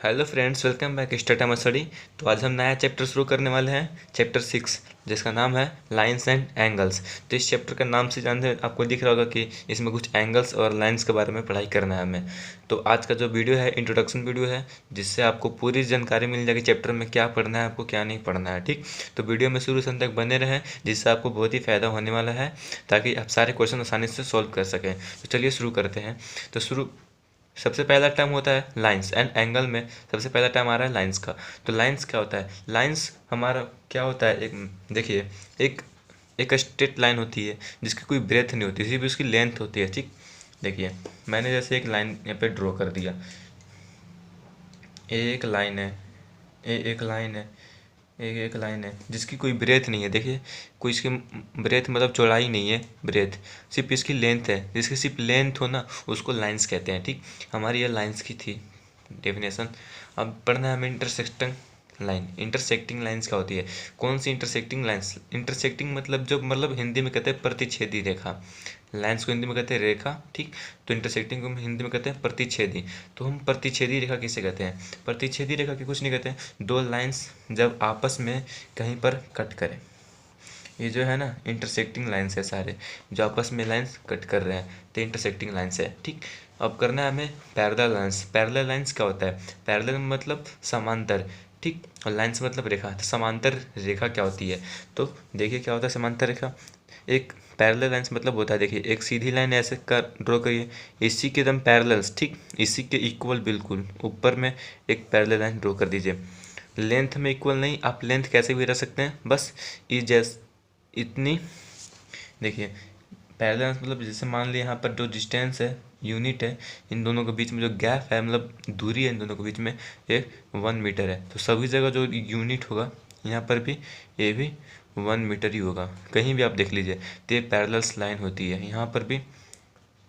Hello friends, welcome back start time study. तो आज हम नया चैप्टर शुरू करने वाले हैं, चैप्टर 6, जिसका नाम है लाइंस एंड एंगल्स। तो इस चैप्टर का नाम से जानते हैं आपको दिख रहा होगा कि इसमें कुछ एंगल्स और लाइंस के बारे में पढ़ाई करना है हमें। तो आज का जो वीडियो है इंट्रोडक्शन वीडियो है, जिससे आपको पूरी जानकारी मिल जाएगी चैप्टर में क्या पढ़ना है, आपको क्या नहीं पढ़ना है। ठीक, तो वीडियो में शुरू से अंत तक बने रहें, जिससे आपको बहुत ही फ़ायदा होने वाला है, ताकि आप सारे क्वेश्चन आसानी से सॉल्व कर सकें। तो चलिए शुरू करते हैं। तो सबसे पहला टर्म होता है लाइंस एंड एंगल में सबसे पहला टर्म आ रहा है लाइंस का। तो लाइंस क्या होता है? लाइंस हमारा क्या होता है, एक देखिए, एक एक स्ट्रेट लाइन होती है जिसकी कोई ब्रेथ नहीं होती, सिर्फ उसकी लेंथ होती है। ठीक, देखिए मैंने जैसे एक लाइन यहाँ पे ड्रॉ कर दिया, एक लाइन है, एक लाइन है, एक लाइन है जिसकी कोई ब्रेथ नहीं है। देखिए, कोई इसकी ब्रेथ मतलब चौड़ाई नहीं है, ब्रेथ सिर्फ इसकी लेंथ है। जिसकी सिर्फ लेंथ हो ना, उसको लाइंस कहते हैं। ठीक, हमारी ये लाइंस की थी डेफिनेशन। अब पढ़ना है हमें इंटरसेक्टिंग लाइन। इंटरसेक्टिंग लाइंस क्या होती है? कौन सी इंटरसेक्टिंग लाइंस? इंटरसेक्टिंग मतलब जो हिंदी में कहते हैं प्रतिच्छेदी रेखा। लाइंस को हिंदी में कहते हैं रेखा। ठीक, तो इंटरसेक्टिंग को हिंदी में कहते हैं प्रतिच्छेदी। तो हम प्रतिच्छेदी रेखा किसे कहते हैं? प्रतिच्छेदी रेखा की कुछ नहीं कहते हैं, दो लाइंस जब आपस में कहीं पर कट करें। ये जो है ना इंटरसेक्टिंग लाइंस है, सारे जो आपस में लाइंस कट कर रहे हैं तो इंटरसेक्टिंग लाइंस है। ठीक, अब करना है हमें पैरेलल लाइंस। पैरेलल लाइंस क्या होता है? पैरेलल मतलब समांतर। ठीक, और लाइंस मतलब रेखा। तो समांतर रेखा क्या होती है? तो देखिए क्या होता है समांतर रेखा। एक पैरेलल लाइंस मतलब होता है, देखिए एक सीधी लाइन ऐसे कर ड्रॉ करिए, इसी के एकदम पैरेलल्स, ठीक इसी के इक्वल बिल्कुल ऊपर में एक पैरेलल लाइन ड्रॉ कर दीजिए। लेंथ में इक्वल नहीं, आप लेंथ कैसे भी रख सकते हैं, बस इतनी। देखिए पैरेलल मतलब जैसे मान लिया यहाँ पर जो डिस्टेंस है, यूनिट है, इन दोनों के बीच में जो गैप है मतलब दूरी है इन दोनों के बीच में, ये 1 मीटर है। तो सभी जगह जो यूनिट होगा यहाँ पर भी ये भी 1 मीटर ही होगा, कहीं भी आप देख लीजिए। तो ये पैरेलल्स लाइन होती है, यहाँ पर भी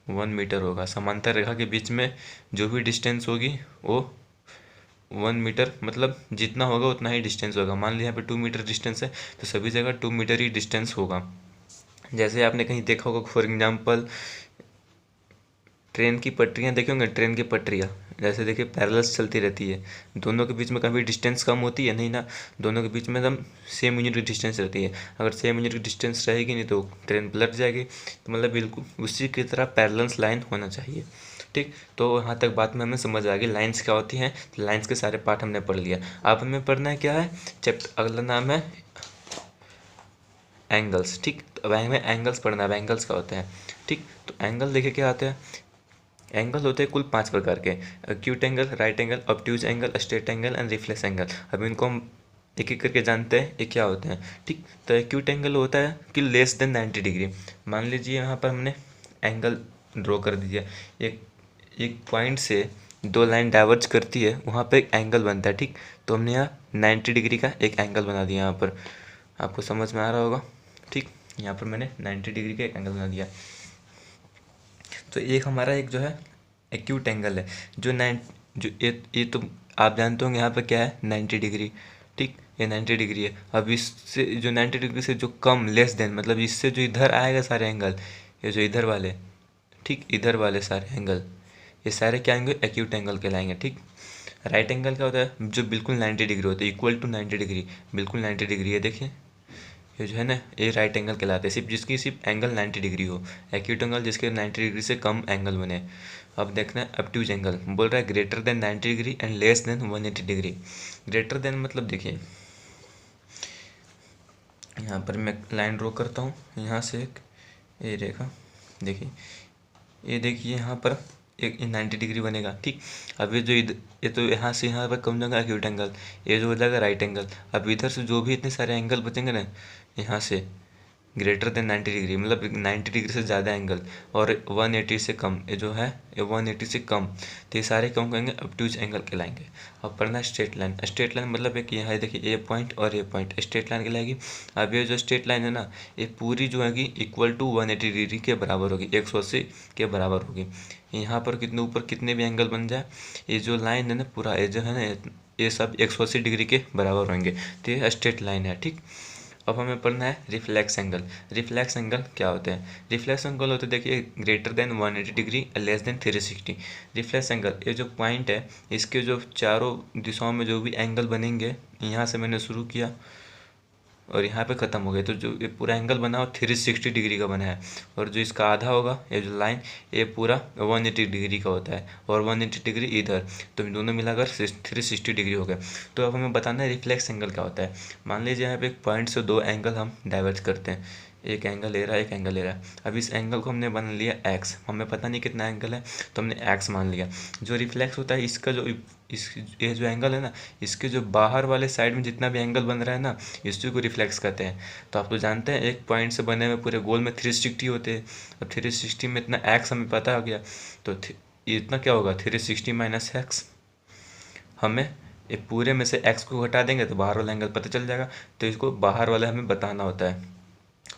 1 मीटर होगा। समांतर रेखा के बीच में जो भी डिस्टेंस होगी वो 1 मीटर, मतलब जितना होगा उतना ही डिस्टेंस होगा। मान लिया यहाँ पे 2 मीटर डिस्टेंस है, तो सभी जगह 2 मीटर ही डिस्टेंस होगा। जैसे आपने कहीं देखा होगा, फॉर एग्जांपल ट्रेन की पटरियाँ देखे होंगे, ट्रेन की पटरियाँ जैसे देखिए पैरेलल्स चलती रहती है, दोनों के बीच में कभी डिस्टेंस कम होती है नहीं ना, दोनों के बीच में एकदम सेम यूनिट की डिस्टेंस रहती है। अगर सेम यूनिट की डिस्टेंस रहेगी नहीं तो ट्रेन पलट जाएगी। तो मतलब बिल्कुल उसी की तरह पैरेलल्स लाइन होना चाहिए। ठीक, तो यहाँ तक बात में हमें समझ आ गई लाइंस क्या होती हैं। तो लाइंस के सारे पार्ट हमने पढ़ लिया। अब हमें पढ़ना है क्या है, चैप्टर अगला नाम है एंगल्स। ठीक, तो अब हमें एंगल्स पढ़ना है। एंगल्स क्या होते हैं? ठीक, तो एंगल देखिए क्या आते हैं। एंगल होते हैं कुल 5 प्रकार के, acute angle, right angle, obtuse angle, straight angle and reflex angle. अब इनको हम एक एक करके जानते हैं ये क्या होते हैं। ठीक, तो एक्यूट एंगल होता है कि लेस देन 90 डिग्री। मान लीजिए यहाँ पर हमने एंगल ड्रॉ कर दिया, एक एक पॉइंट से 2 लाइन डाइवर्ज करती है, वहाँ पे एक एंगल बनता है। ठीक, तो हमने यहाँ 90 डिग्री का एक एंगल बना दिया। यहाँ पर आपको समझ में आ रहा होगा। ठीक, यहाँ पर मैंने 90 डिग्री का एक एंगल बना दिया। तो एक हमारा एक जो है एक्यूट एंगल है, जो ये तो आप जानते होंगे यहाँ पे क्या है, 90 डिग्री। ठीक, ये 90 डिग्री है। अब इससे जो 90 डिग्री से जो कम, लेस देन, मतलब इससे जो इधर आएगा सारे एंगल, ये जो इधर वाले, ठीक इधर वाले सारे एंगल, ये सारे क्या आएंगे, एक्यूट एंगल कहलाएंगे। ठीक, राइट एंगल क्या होता है, जो बिल्कुल 90 डिग्री होता है, इक्वल टू 90 डिग्री, बिल्कुल 90 डिग्री है। देखिए ये जो है ना, ये राइट एंगल कहलाते हैं, सिर्फ एंगल 90 डिग्री हो। एक्यूट एंगल जिसके 90 डिग्री से कम एंगल बने। अब देखना है ऑब्ट्यूज एंगल, बोल रहा है greater than 90 degree and less than 180 degree. Greater than मतलब देखिए यहाँ पर मैं लाइन ड्रॉ करता हूँ, यहाँ से एक ये रेखा, देखिए ये देखिए यहाँ पर एक 90 डिग्री बनेगा। ठीक, अब ये जो ये तो यहाँ से यहाँ पर कम जाएगा एक्यूट एंगल, ये जो हो जाएगा राइट एंगल। अब इधर से जो भी इतने सारे एंगल बचेंगे ना, यहाँ से ग्रेटर देन 90 डिग्री मतलब 90 डिग्री से ज़्यादा एंगल, और 180 से कम, ये जो है ये 180 से कम, तो ये सारे कम कहेंगे ऑब्ट्यूज एंगल कहलाएंगे। अब पढ़ना है स्ट्रेट लाइन। स्ट्रेट लाइन मतलब एक यहाँ है, देखिए ए पॉइंट और ए पॉइंट स्ट्रेट लाइन कहलाएगी। अब ये जो स्ट्रेट लाइन है ना, ये पूरी जो है इक्वल टू 180 डिग्री के बराबर होगी, 180 के बराबर होगी। यहाँ पर कितने ऊपर कितने भी एंगल बन जाए, ये जो लाइन है ना पूरा, ये जो है ना, ये सब 180 डिग्री के बराबर होंगे। तो ये स्ट्रेट लाइन है। ठीक, अब हमें पढ़ना है रिफ्लेक्स एंगल। रिफ्लेक्स एंगल क्या होते हैं? रिफ्लेक्स एंगल होते हैं, देखिए, greater than 180 degree, less than 360। Reflex angle, ये जो पॉइंट है, इसके जो चारों दिशाओं में जो भी एंगल बनेंगे, यहाँ से मैंने शुरू किया और यहाँ पे ख़त्म हो गए, तो जो ये पूरा एंगल बना वो 360 डिग्री का बना है। और जो इसका आधा होगा, ये जो लाइन, ये पूरा 180 डिग्री का होता है, और 180 डिग्री इधर, तो दोनों मिलाकर 360 डिग्री हो गया। तो अब हमें बताना है रिफ्लेक्स एंगल क्या होता है। मान लीजिए यहाँ पे एक पॉइंट से दो एंगल हम डाइवर्ज करते हैं, एक एंगल ले रहा है, एक एंगल ले रहा है। अब इस एंगल को हमने मान लिया एक्स, हमें पता नहीं कितना एंगल है, तो हमने एक्स मान लिया। जो रिफ्लेक्स होता है, इसका जो इस ये जो एंगल है ना, इसके जो बाहर वाले साइड में जितना भी एंगल बन रहा है ना, इसी को रिफ्लेक्स कहते हैं। तो आप तो जानते हैं एक पॉइंट से बने हुए पूरे गोल में 360 होते हैं, और 360 में इतना एक्स हमें पता हो गया, तो ये इतना क्या होगा, 360 माइनस एक्स। हमें ये पूरे में से एक्स को घटा देंगे तो बाहर वाला एंगल पता चल जाएगा, तो इसको बाहर वाला हमें बताना होता है।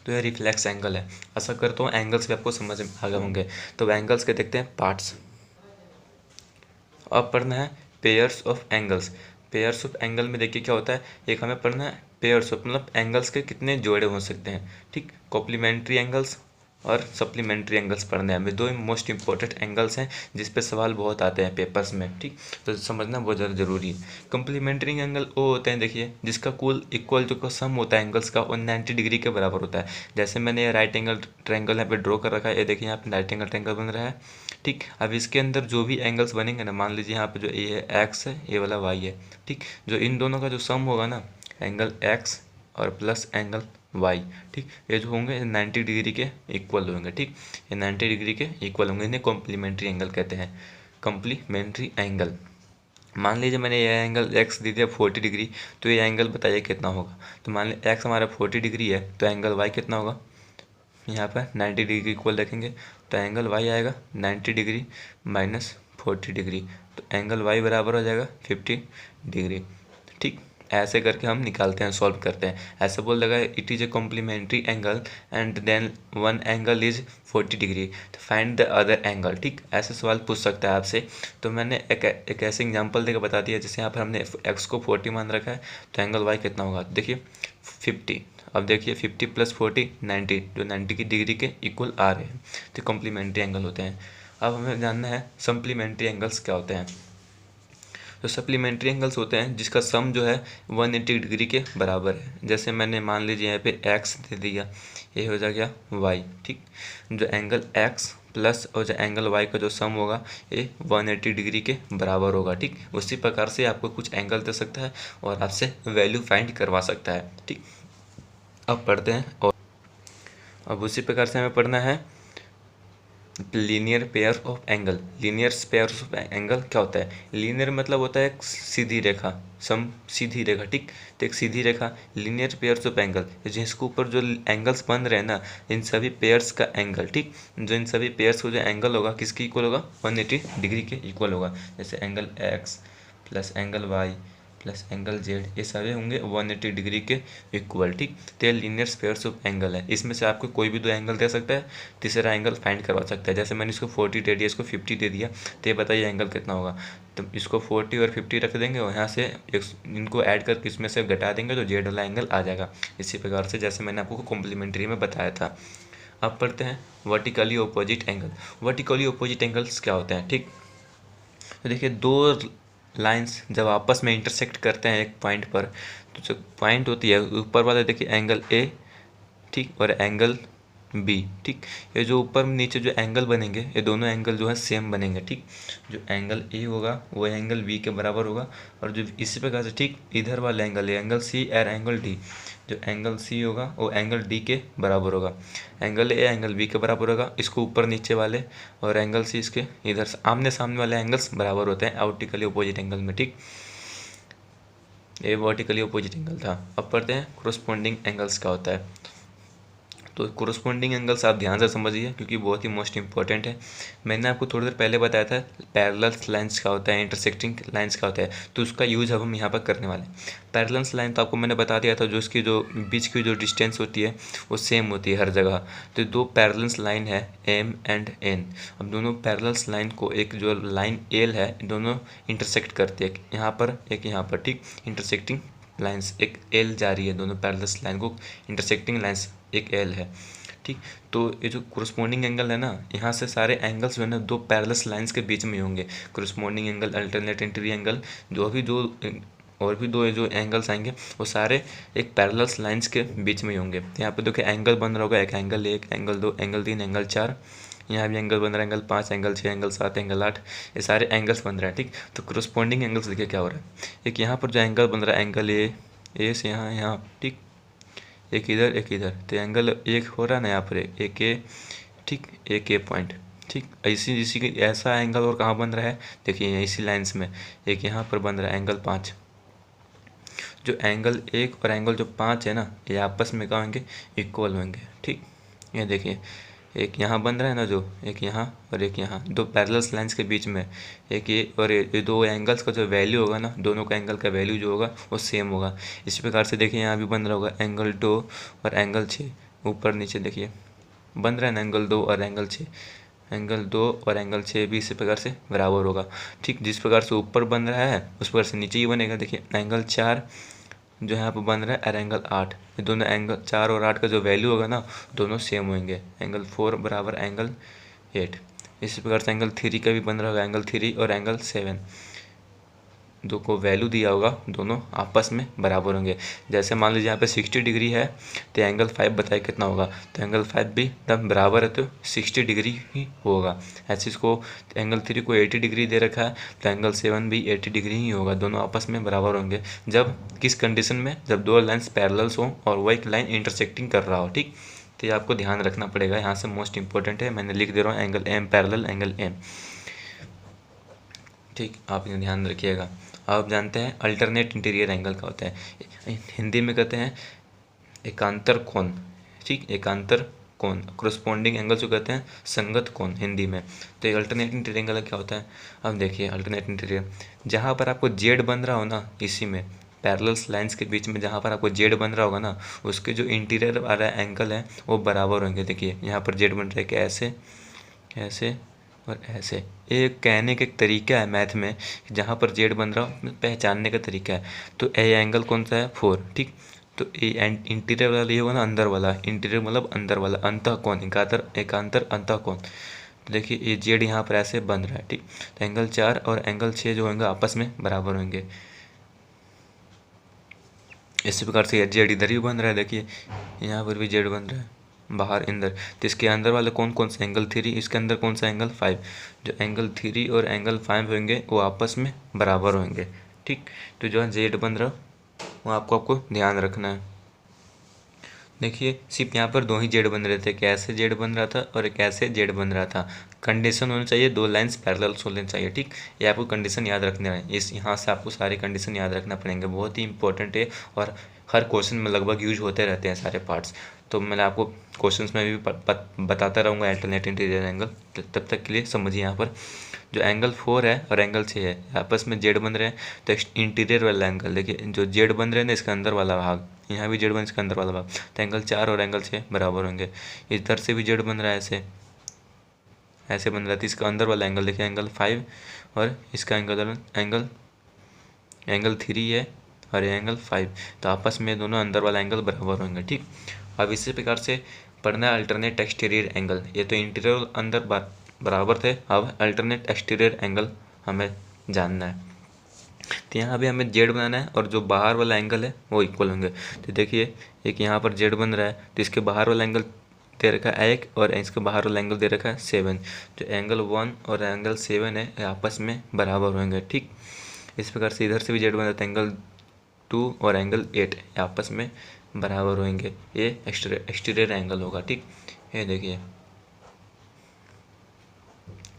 तो ये रिफ्लेक्स एंगल है। आशा करता हूँ एंगल्स भी आपको समझ में आ गए होंगे। तो एंगल्स के देखते हैं पार्ट्स। अब पढ़ना है pairs of angles. Pairs of angle में देखिए क्या होता है, एक हमें पढ़ना है पेयर्स ऑफ, मतलब एंगल्स के कितने जोड़े हो सकते हैं, ठीक। कॉम्प्लीमेंट्री एंगल्स और सप्लीमेंट्री एंगल्स पढ़ने हैं हमें। दो मोस्ट इंपॉर्टेंट एंगल्स हैं जिस पे सवाल बहुत आते हैं पेपर्स में, ठीक। तो समझना बहुत ज़्यादा ज़रूरी है। कॉम्प्लीमेंट्री एंगल वो होते हैं, देखिए, जिसका कुल इक्वल जो सम होता है एंगल्स का, वो 90 डिग्री के बराबर होता है। जैसे मैंने ये राइट एंगल ट्रायंगल यहाँ पे ड्रॉ कर रखा है, ये देखिए यहाँ पे राइट एंगल ट्रायंगल बन रहा है, ठीक। अब इसके अंदर जो भी एंगल्स बनेंगे ना, मान लीजिए यहाँ पे जो ये है एक्स है, ये वाला वाई है, ठीक। जो इन दोनों का जो सम होगा ना, एंगल एक्स और प्लस एंगल वाई, ठीक, ये जो होंगे 90 डिग्री के इक्वल होंगे, ठीक। ये 90 डिग्री के इक्वल होंगे, इन्हें कॉम्प्लीमेंट्री एंगल कहते हैं। कॉम्प्लीमेंट्री एंगल, मान लीजिए मैंने ये एंगल एक्स दे दिया 40 डिग्री, तो ये एंगल बताइए कितना होगा। तो मान लीजिए एक्स हमारा 40 डिग्री है, तो एंगल वाई कितना होगा, यहाँ पर 90 डिग्री इक्वल रखेंगे, तो एंगल वाई आएगा 90 डिग्री माइनस 40 डिग्री, तो एंगल वाई बराबर हो जाएगा 50 डिग्री, ठीक। ऐसे करके हम निकालते हैं, सॉल्व करते हैं। ऐसे बोल देगा it is a complementary angle and then one angle is 40 degree, तो फाइंड द अदर एंगल, ठीक। ऐसे सवाल पूछ सकता है आपसे। तो मैंने एक ऐसे एग्जांपल देकर बता दिया, जैसे यहाँ पर हमने एक्स को 40 मान रखा है, तो एंगल वाई कितना होगा, देखिए 50। अब देखिए 50 प्लस 40 90, जो 90 की डिग्री के इक्वल आ रहे हैं, तो कॉम्प्लीमेंट्री एंगल होते हैं। अब हमें जानना है सप्लीमेंट्री एंगल्स क्या होते हैं। तो सप्लीमेंट्री एंगल्स होते हैं जिसका सम जो है 180 डिग्री के बराबर है। जैसे मैंने मान लीजिए यहाँ पे एक्स दे दिया, ये हो जाएगा वाई, ठीक। जो एंगल एक्स प्लस और जो एंगल वाई का जो सम होगा, ये 180 डिग्री के बराबर होगा, ठीक। उसी प्रकार से आपको कुछ एंगल दे सकता है और आपसे वैल्यू फाइंड करवा सकता है, ठीक। अब पढ़ते हैं, और अब उसी प्रकार से हमें पढ़ना है linear pair of angle. Linear pair of angle क्या होता है? लीनियर मतलब होता है एक सीधी रेखा, सीधी रेखा, ठीक। तो एक सीधी रेखा, लीनियर पेयर्स ऑफ एंगल, जिसके ऊपर जो एंगल्स बन रहे हैं ना, इन सभी पेयर्स का एंगल, ठीक। जो इन सभी पेयर्स को जो एंगल होगा किसके इक्वल होगा, 180 डिग्री के इक्वल होगा। जैसे angle x plus angle y plus angle z, ये सारे होंगे 180 डिग्री के इक्वल, ठीक। तो ये लीनियर पेयर्स ऑफ एंगल है। इसमें से आपको कोई भी दो एंगल दे सकता है, तीसरा एंगल फाइंड करवा सकता है। जैसे मैंने इसको 40 दे दिया, इसको 50 दे दिया, तो ये बताइए एंगल कितना होगा। तो इसको 40 और 50 रख देंगे और यहाँ से इनको ऐड करके इसमें से घटा देंगे, तो जेड वाला एंगल आ जाएगा। इसी प्रकार से जैसे मैंने आपको कॉम्प्लीमेंट्री में बताया था। अब पढ़ते हैं vertically opposite angle. Vertically opposite angles क्या होते हैं, ठीक। तो देखिए, दो लाइंस जब आपस में इंटरसेक्ट करते हैं एक पॉइंट पर, तो जो पॉइंट होती है ऊपर वाला, देखिए एंगल ए, ठीक, और एंगल बी, ठीक। ये जो ऊपर नीचे जो एंगल बनेंगे, ये दोनों एंगल जो है सेम बनेंगे, ठीक। जो एंगल ए होगा वो एंगल बी के बराबर होगा, और जो इसी प्रकार से, ठीक, इधर वाला एंगल, एंगल सी और एंगल डी, जो एंगल सी होगा वो एंगल डी के बराबर होगा। एंगल ए एंगल बी के बराबर होगा, इसको ऊपर नीचे वाले, और एंगल सी इसके इधर आमने सामने वाले एंगल्स बराबर होते हैं वर्टिकली अपोजिट एंगल में, ठीक। ये वर्टिकली अपोजिट एंगल था। अब पढ़ते हैं कोरस्पॉन्डिंग एंगल्स क्या होता है। तो कोरस्पॉन्डिंग एंगल्स आप ध्यान से समझिए क्योंकि बहुत ही मोस्ट इंपॉर्टेंट है। मैंने आपको थोड़ी देर पहले बताया था पैरेलल लाइंस क्या होता है, इंटरसेक्टिंग लाइंस क्या होता है, तो उसका यूज अब हम यहाँ पर करने वाले हैं। पैरेलल लाइन तो आपको मैंने बता दिया था, जो इसकी जो बीच की जो डिस्टेंस होती है वो सेम होती है हर जगह। तो दो पैरेलल लाइन है एम एंड एन। अब दोनों पैरेलल लाइन को एक जो लाइन एल है, दोनों इंटरसेक्ट करती है, यहाँ पर एक यहाँ पर, ठीक, इंटरसेक्टिंग लाइंस, एक एल जा रही है, दोनों पैरेलल लाइन को इंटरसेक्टिंग लाइंस एक एल है, ठीक। तो ये जो कोरस्पॉन्डिंग एंगल है ना, यहाँ से सारे एंगल्स जो है ना दो पैरेलल लाइंस के बीच में होंगे। Corresponding angle, alternate interior angle, और भी दो जो एंगल्स आएंगे वो सारे एक पैरेलल लाइंस के बीच में ही होंगे। यहाँ पे देखिए एंगल बन रहा होगा, एक एंगल 1, एंगल 2, एंगल 3, एंगल 4, यहाँ भी एंगल बन रहा है, एंगल 5, एंगल 6, एंगल 7, एंगल 8, ये सारे एंगल्स बन रहा है, ठीक। तो कोरस्पॉन्डिंग एंगल्स देखिए क्या हो रहा है, एक यहाँ पर जो एंगल बन रहा है, एंगल ए से यहाँ, ठीक, एक इधर एक इधर, तो एंगल एक हो रहा है ना यहाँ पर, एक ए, ठीक, एक ए पॉइंट, ठीक। इसी ऐसा एंगल और कहाँ बन रहा है, देखिए इसी लाइंस में एक यहाँ पर बन रहा है एंगल 5। जो एंगल 1 और एंगल जो 5 है ना, ये आपस में क्या होंगे, इक्वल होंगे, ठीक। ये देखिए एक यहाँ बन रहा है ना, जो एक यहाँ और एक यहाँ, दो पैरेलल लाइंस के बीच में एक ये और ये दो एंगल्स का जो वैल्यू होगा ना, दोनों का एंगल का वैल्यू जो होगा वो सेम होगा। इसी प्रकार से देखिए यहाँ भी बन रहा होगा एंगल 2 और एंगल 6, ऊपर नीचे देखिए बन रहा है ना एंगल 2 और एंगल 6, एंगल 2 और एंगल 6 भी इसी प्रकार से बराबर होगा, ठीक। जिस प्रकार से ऊपर बन रहा है उस प्रकार से नीचे ही बनेगा। देखिए एंगल 4 जो यहाँ पर बन रहा है और एंगल 8, ये दोनों एंगल 4 और 8 का जो वैल्यू होगा ना दोनों सेम होंगे। एंगल 4 बराबर एंगल 8। इसी प्रकार से एंगल 3 का भी बन रहा होगा, एंगल 3 और एंगल 7 दो को वैल्यू दिया होगा, दोनों आपस में बराबर होंगे। जैसे मान लीजिए यहाँ पे 60 डिग्री है तो एंगल 5 बताइए कितना होगा, तो एंगल 5 भी तब बराबर है तो 60 डिग्री ही होगा। ऐसे इसको एंगल 3 को 80 डिग्री दे रखा है तो एंगल 7 भी 80 डिग्री ही होगा, दोनों आपस में बराबर होंगे। जब किस कंडीशन में, जब दो लाइन्स पैरेलल्स हों और वो एक लाइन इंटरसेक्टिंग कर रहा हो, ठीक। तो ये आपको ध्यान रखना पड़ेगा, यहाँ से मोस्ट इंपॉर्टेंट है, मैंने लिख दे रहा हूँ angle m parallel angle m, ठीक। आप ये ध्यान रखिएगा। आप जानते हैं अल्टरनेट इंटीरियर एंगल का होता है, हिंदी में कहते हैं एकांतर कोण, ठीक, एकांतर कोण। कोरस्पॉन्डिंग एंगल जो कहते हैं संगत कोण हिंदी में। तो एक अल्टरनेट इंटीरियर एंगल क्या होता है, अब देखिए अल्टरनेट इंटीरियर, जहाँ पर आपको जेड बन रहा हो ना, इसी में पैरेलल लाइंस के बीच में जहाँ पर आपको जेड बन रहा होगा ना, उसके जो इंटीरियर वाला एंगल है वो बराबर होंगे। देखिए यहाँ पर जेड बन रहा है कि ऐसे ऐसे और ऐसे। एक कहने का एक तरीका है मैथ में, जहाँ पर जेड बन रहा हो पहचानने का तरीका है। तो ए एंगल कौन सा है, 4, ठीक। तो ए इंटीरियर वाला ये होगा ना, अंदर वाला, इंटीरियर मतलब अंदर वाला, अंतः कोण, एकांतर अंतः कोण। तो देखिए ये जेड यहाँ पर ऐसे बन रहा है, ठीक। तो एंगल 4 और एंगल 6 जो होंगे आपस में बराबर होंगे। इसी प्रकार से जेड इधर ही बन रहा है, देखिए यहाँ पर भी जेड बन रहा है बाहर अंदर। तो इसके अंदर वाले कौन से, एंगल 3, इसके अंदर कौन सा, एंगल 5। जो एंगल 3 और एंगल 5 होंगे वो आपस में बराबर होंगे, ठीक। तो जो है जेड बन रहा वो आपको ध्यान रखना है। देखिए सिर्फ यहाँ पर दो ही जेड बन रहे थे, एक ऐसे जेड बन रहा था और एक ऐसे जेड बन रहा था। कंडीशन होनी चाहिए दो लाइंस पैरेलल होने चाहिए, ठीक। ये आपको कंडीशन याद रखना है, इस यहाँ से आपको सारे कंडीशन याद रखना पड़ेंगे, बहुत ही इंपॉर्टेंट है और हर क्वेश्चन में लगभग यूज होते रहते हैं सारे पार्ट्स। तो मैंने आपको क्वेश्चंस में भी बताता रहूँगा अल्टरनेट इंटीरियर एंगल। तब तक के लिए समझिए, यहाँ पर जो एंगल 4 है और एंगल 6 है आपस में जेड बन रहे हैं, तो इंटीरियर वाला एंगल देखिए, जो जेड बन रहे हैं ना इसका अंदर वाला भाग, यहाँ भी जेड बन इसका अंदर वाला भाग, तो एंगल 4 और एंगल 6 बराबर होंगे। इधर से भी जेड बन रहा है, ऐसे ऐसे बन रहा है, तो इसका अंदर वाला एंगल देखिए एंगल 5 और इसका एंगल 3 है और ये एंगल 5, तो आपस में दोनों अंदर वाला एंगल बराबर होंगे, ठीक। अब इसी प्रकार से पढ़ना है अल्टरनेट एक्सटीरियर एंगल। ये तो इंटीरियर अंदर बराबर थे, अब अल्टरनेट एक्सटीरियर एंगल हमें जानना है। तो यहाँ भी हमें जेड बनाना है और जो बाहर वाला एंगल है वो इक्वल होंगे। तो देखिए एक यहाँ पर जेड बन रहा है तो इसके बाहर वाला एंगल दे रखा है 1 और इसके बाहर वाला एंगल दे रखा है 7। जो एंगल 1 और एंगल 7 है ये आपस में बराबर होंगे, ठीक। इस प्रकार से इधर से भी जेड बन जाता है, एंगल 2 और एंगल 8 आपस में बराबर होंगे। ये एक्सटीरियर एंगल होगा, ठीक। ये देखिए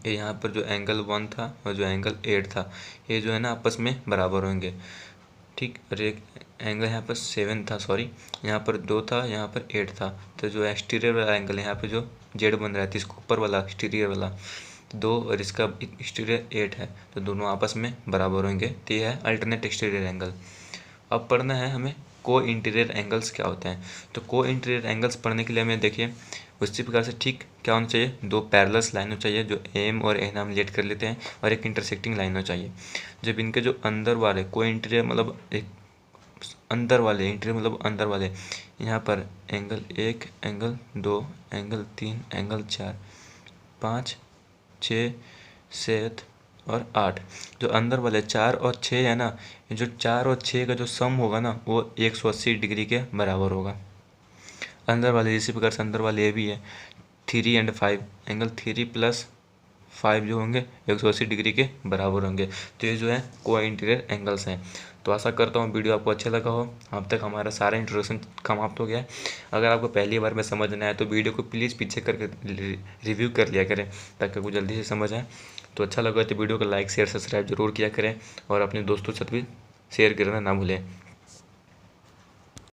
ये यहाँ पर जो एंगल 1 था और जो एंगल 8 था ये जो है ना आपस में बराबर होंगे, ठीक। और एक एंगल यहाँ पर 7 था, सॉरी यहाँ पर 2 था, यहाँ पर 8 था। तो जो एक्सटीरियर वाला एंगल यहाँ पे जो जेड बन रहा है, तो इसको ऊपर वाला एक्सटीरियर वाला 2 और इसका एक्सटीरियर 8 है, तो दोनों आपस में बराबर होंगे। तो ये है अल्टरनेट एक्सटीरियर एंगल। अब पढ़ना है हमें को इंटीरियर एंगल्स क्या होते हैं। तो को इंटीरियर एंगल्स पढ़ने के लिए हमें देखिए उसी प्रकार से, ठीक, क्या होना चाहिए, दो पैरेलल लाइन हो चाहिए जो एम और एन हम लेट कर लेते हैं, और एक इंटरसेक्टिंग लाइन हो चाहिए। जब इनके जो अंदर वाले को इंटीरियर मतलब एक अंदर वाले, इंटीरियर मतलब अंदर वाले, यहाँ पर एंगल 1, एंगल 2, एंगल 3, एंगल 4, 5, 6, 7 और 8। जो अंदर वाले 4 और 6 है ना, ये जो 4 और 6 का जो सम होगा ना वो 180 डिग्री के बराबर होगा। अंदर वाले इसी प्रकार से अंदर वाले ये भी है 3 एंड 5, एंगल 3 प्लस 5 जो होंगे 180 डिग्री के बराबर होंगे। तो ये जो है को इंटीरियर एंगल्स हैं। तो आशा करता हूँ वीडियो आपको अच्छा लगा हो। अब तक हमारा सारा इंट्रोडक्शन समाप्त हो गया है। अगर आपको पहली बार में समझ ना आए तो वीडियो को प्लीज़ पीछे करके रिव्यू कर लिया करें ताकि आपको जल्दी से समझ आए। तो अच्छा लगा तो वीडियो को लाइक शेयर सब्सक्राइब जरूर किया करें और अपने दोस्तों के साथ भी शेयर करना ना भूलें।